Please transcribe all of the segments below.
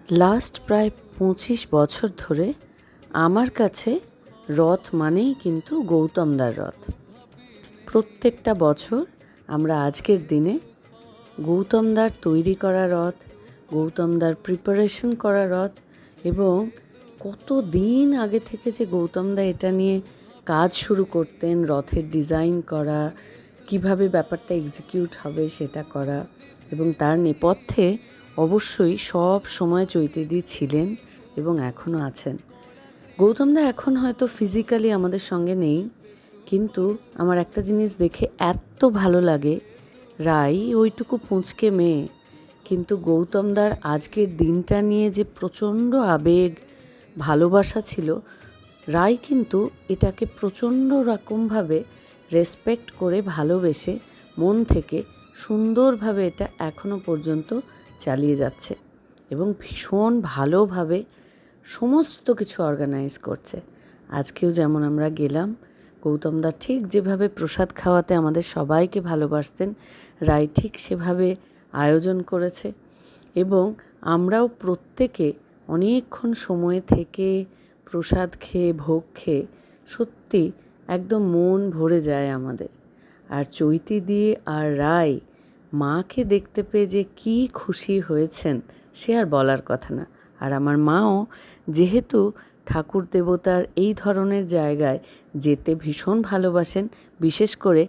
Last প্রায় 25 বছর ধরে আমার কাছে রথ মানেই কিন্তু গৌতমদার রথ। প্রত্যেকটা বছর আমরা আজকের দিনে গৌতমদার তৈরি করা রথ, গৌতমদার প্রিপারেশন করা রথ এবং কত দিন আগে থেকে যে গৌতমদা এটা নিয়ে কাজ শুরু করতেন, রথের ডিজাইন করা, কিভাবে ব্যাপারটা এক্সিকিউট হবে সেটা করা, এবং তার নেপথ্যে অবশ্যই সব সময় চৈতিদি ছিলেন এবং এখনও আছেন। গৌতমদা এখন হয়তো ফিজিক্যালি আমাদের সঙ্গে নেই, কিন্তু আমার একটা জিনিস দেখে এত ভালো লাগে, রাই ওইটুকু পুঁচকে মেয়ে, কিন্তু গৌতমদার আজকের দিনটা নিয়ে যে প্রচণ্ড আবেগ ভালোবাসা ছিল, রাই কিন্তু এটাকে প্রচণ্ড রকমভাবে রেসপেক্ট করে ভালোবেসে মন থেকে সুন্দরভাবে এটা এখনও পর্যন্ত চালিয়ে যাচ্ছে এবং ভীষণ ভালোভাবে সমস্ত কিছু অর্গানাইজ করছে। আজকেও যেমন আমরা গেলাম, গৌতমদা ঠিক যেভাবে প্রসাদ খাওয়াতে আমাদের সবাইকে ভালোবাসতেন, রাই ঠিক সেভাবে আয়োজন করেছে এবং আমরাও প্রত্যেকে অনেকক্ষণ সময় থেকে প্রসাদ খেয়ে ভোগ খেয়ে সত্যি একদম মন ভরে যায় আমাদের। আর চৈতিদি আর রাই মাকে দেখতে পেয়ে যে কী খুশি হয়েছেন সে আর বলার কথা না। আর আমার মাও যেহেতু ঠাকুর দেবতার এই ধরনের জায়গায় যেতে ভীষণ ভালোবাসেন, বিশেষ করে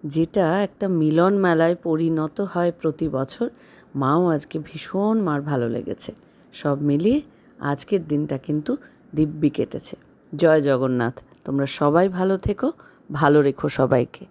যেটা একটা মিলন মেলায় পরিণত হয় প্রতি বছর, মাও আজকে ভীষণ মার ভালো লেগেছে। সব মিলিয়ে আজকের দিনটা কিন্তু দিব্যি কেটেছে। জয় জগন্নাথ। তোমরা সবাই ভালো থেকো, ভালো রেখো সবাইকে।